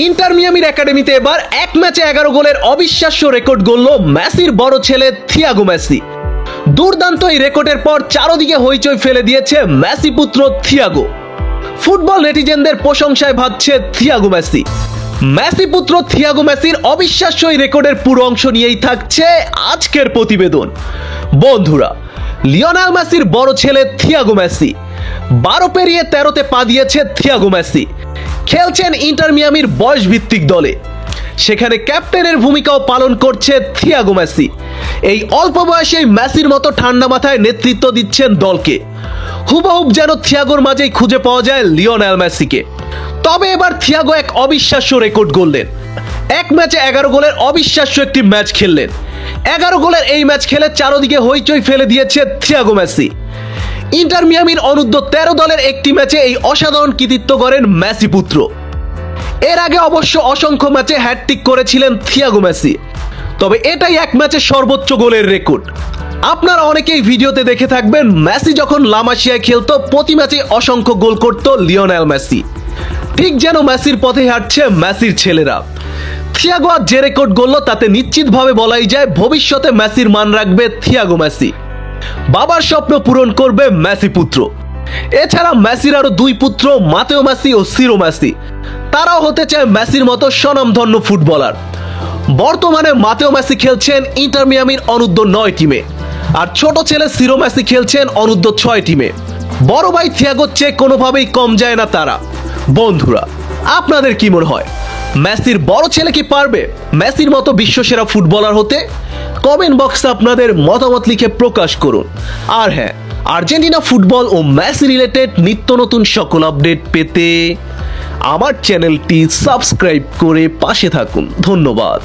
Inter মিয়ামির একাডেমিতে এবার এক ম্যাচে 11 গোলের অবিশ্বাস্য রেকর্ড গড়ল মেসির বড় ছেলে থিয়াগো মেসি। দুর্দান্ত এই রেকর্ডের পর চারদিকে হইচই ফেলে দিয়েছে মেসি পুত্র থিয়াগো। ফুটবল নেটিজেনদের প্রশংসায় ভাসছে থিয়াগো মেসি। মেসি পুত্র থিয়াগো মেসির অবিশ্বাস্য এই রেকর্ডের পুরো অংশ নিয়েই থাকছে আজকের প্রতিবেদন। বন্ধুরা, লিওনেল মেসির বড় ছেলে থিয়াগো মেসি 12 পেরিয়ে 13তে পা দিয়েছে। থিয়াগো মেসি খেলছেন ইন্টার মিয়ামির বয়স ভিত্তিক দলে, সেখানে ক্যাপ্টেনের ভূমিকাও পালন করছে থিয়াগো মেসি। এই অল্প বয়সেই মেসির মতো ঠান্ডা মাথায় নেতৃত্ব দিচ্ছেন দলকে। হুবহুব যেন থিয়াগোর মাঝেই খুঁজে পাওয়া যায় লিওনেল মেসিকে। তবে এবার থিয়াগো এক অবিশ্বাস্য রেকর্ড গড়লেন। এক ম্যাচে 11 গোলের অবিশ্বাস্য একটি ম্যাচ খেললেন। 11 গোলের এই ম্যাচ খেলে চারদিকে হইচই ফেলে দিয়েছে থিয়াগো মেসি। ইন্টার মিয়ামির অনূর্ধ্ব 13 দলের একটি ম্যাচে এই অসাধারণ কৃতিত্ব করেন মেসি পুত্র। এর আগে অবশ্য অসংখ্য ম্যাচে হ্যাটট্রিক করেছিলেন থিয়াগো মেসি, তবে এটাই এক ম্যাচে সর্বোচ্চ গোলের রেকর্ড। আপনারা অনেকেই ভিডিওতে দেখে থাকবেন মেসি যখন লা মাসিয়ায় খেলতো প্রতি ম্যাচে অসংখ্য গোল করত লিওনেল মেসি। ঠিক যেন মেসির পথে হাঁটছে মেসির ছেলেরা। থিয়াগো আজ যে রেকর্ড গড়ল তাতে নিশ্চিতভাবে বলাই যায় ভবিষ্যতে মেসির মান রাখবে থিয়াগো মেসি। বাবার স্বপ্ন পূরণ করবে মেসি পুত্র। এছাড়া মেসির আরো দুই পুত্র মাতেও মেসি ও সিরো মেসি, তারাও হতে চায় মেসির মতো স্বনামধন্য ফুটবলার। বর্তমানে মাতেও মেসি খেলছেন ইন্টার মিয়ামির অনূর্ধ্ব 9 টিমে, আর ছোট ছেলে সিরো মেসি খেলছেন অনূর্ধ্ব 6 টিমে। বড় ভাই থিয়াগোর চেয়ে কোনোভাবেই কম যায় না তারা। বন্ধুরা, আপনাদের কি মনে হয়, মেসির বড় ছেলে কি পারবে মেসির মতো বিশ্বসেরা ফুটবলার হতে? কমেন্ট বক্সে আপনাদের মতামত লিখে প্রকাশ করুন। আর হ্যাঁ, আর্জেন্টিনা ফুটবল ও মেসি রিলেটেড নিত্য নতুন সকল আপডেট পেতে আমার চ্যানেলটি সাবস্ক্রাইব করে পাশে থাকুন। ধন্যবাদ।